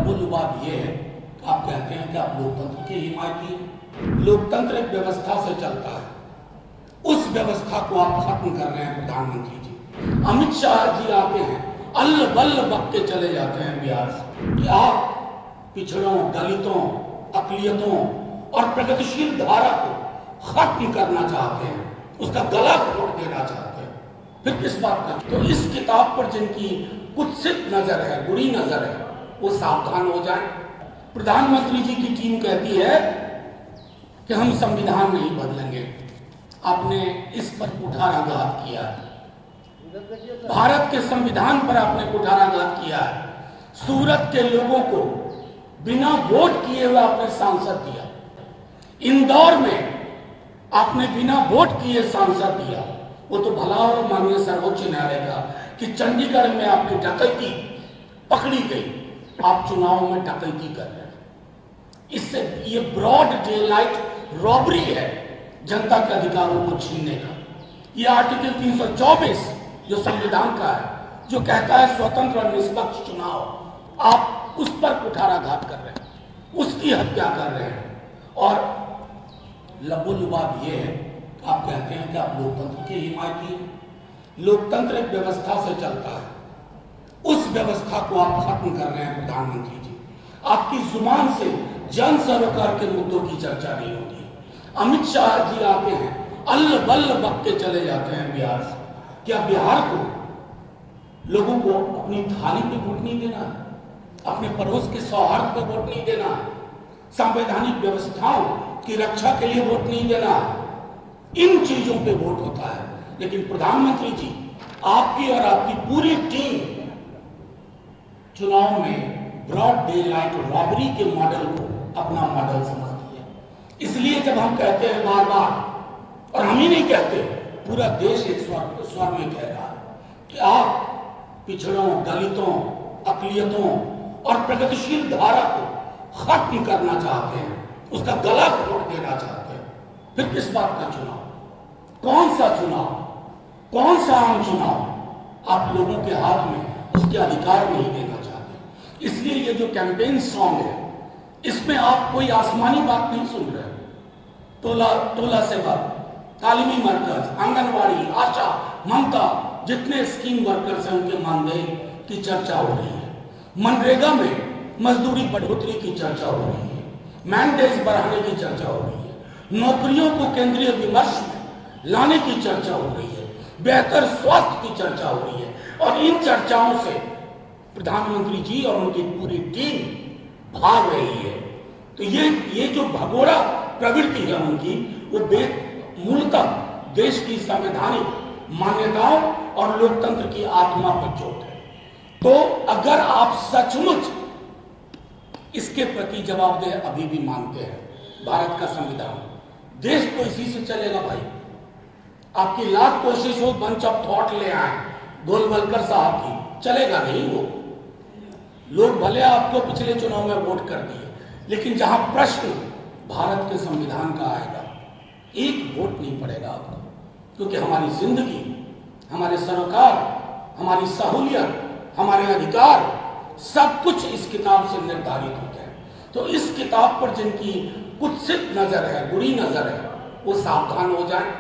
लबोलुबाद ये है कि आप कहते हैं कि आप लोकतंत्र के हिमायती हैं। लोकतंत्र एक व्यवस्था से चलता है, उस व्यवस्था को आप खत्म कर रहे हैं प्रधानमंत्री जी। अमित शाह जी आते हैं, अल्ल बल्ल बक के चले जाते हैं बिहार से कि आप पिछड़ों, दलितों, अकलियतों और प्रगतिशील धारा को खत्म करना चाहते हैं, उसका गला घोट देना चाहते हैं। फिर किस बात का? तो इस किताब पर जिनकी कुत्सित नजर है, बुरी नजर है, वो सावधान हो जाए। प्रधानमंत्री जी की टीम कहती है कि हम संविधान नहीं बदलेंगे। आपने इस पर कुठाराघात किया है, भारत के संविधान पर आपने कुठाराघात किया है। सूरत के लोगों को बिना वोट किए हुए आपने सांसद दिया, इंदौर में आपने बिना वोट किए सांसद दिया। वो तो भला और माननीय सर्वोच्च न्यायालय का कि चंडीगढ़ में आपकी डकैती पकड़ी गई, आप चुनाव में डकैती कर रहे हैं। इससे ये ब्रॉड डे लाइट रॉबरी है जनता के अधिकारों को छीनने का। ये आर्टिकल 324 जो संविधान का है, जो कहता है स्वतंत्र और निष्पक्ष चुनाव, आप उस पर कुठाराघात कर रहे हैं, उसकी हत्या कर रहे हैं। और लबोलुबाद ये है कि आप कहते हैं कि आप लोकतंत्र के हिमायती हैं। लोकतंत्र एक व्यवस्था से चलता है, उस व्यवस्था को आप खत्म कर रहे हैं प्रधानमंत्री जी। आपकी जुबान से जन सरोकार के मुद्दों की चर्चा नहीं होती। अमित शाह जी आते हैं, अल्ल बल्ल बक के चले जाते हैं बिहार से। क्या बिहार को लोगों को अपनी थाली पे वोट नहीं देना है, अपने पड़ोस के सौहार्द पे वोट नहीं देना है, संवैधानिक व्यवस्थाओं की रक्षा के लिए वोट नहीं देना है? इन चीजों पे वोट होता है। लेकिन प्रधानमंत्री जी, आपकी और आपकी पूरी टीम चुनाव में ब्रॉड डे लाइट रॉबरी के मॉडल को अपना मॉडल समझती है। इसलिए जब हम कहते हैं बार बार, और हम ही नहीं कहते, पूरा देश एक स्वर में कह रहा है कि आप पिछड़ों, दलितों, अकलियतों और प्रगतिशील धारा को खत्म करना चाहते हैं, उसका गला घोट देना चाहते हैं। फिर किस बात का चुनाव? कौन सा चुनाव? कौन सा आम चुनाव? आप लोगों के हाथ में उसके अधिकार नहीं देना चाहते। इसलिए ये जो कैंपेन सॉन्ग है, इसमें आप कोई आसमानी बात नहीं सुन रहे। टोला सेवा, तालीमी मरकज, आंगनवाड़ी, आशा, ममता, जितने स्कीम वर्कर्स हैं उनके मानदेय की चर्चा हो रही है। मनरेगा में मजदूरी बढ़ोतरी की चर्चा हो रही है, मैंडेज बढ़ाने की चर्चा हो रही है, नौकरियों को केंद्रीय विमर्श में लाने की चर्चा हो रही है, बेहतर स्वास्थ्य की चर्चा हो रही है। और इन चर्चाओं से प्रधानमंत्री जी और उनकी पूरी टीम भाग रही है। तो ये जो भगोड़ा प्रवृत्ति है उनकी, वो मूलतः देश की संवैधानिक मान्यताओं और लोकतंत्र की आत्मा पर चोट है। तो अगर आप सचमुच इसके प्रति जवाबदेह अभी भी मानते हैं, भारत का संविधान, देश तो इसी से चलेगा भाई। आपकी लाख कोशिश हो बंच ऑफ थॉट ले आए गोलवलकर साहब की, चलेगा नहीं वो। लोग भले आपको पिछले चुनाव में वोट कर दिए, लेकिन जहां प्रश्न भारत के संविधान का आएगा, एक वोट नहीं पड़ेगा आपको। क्योंकि हमारी जिंदगी, हमारे सरोकार, हमारी सहूलियत, हमारे अधिकार, सब कुछ इस किताब से निर्धारित होते हैं। तो इस किताब पर जिनकी कुत्सित नजर है, बुरी नजर है, वो सावधान हो जाए।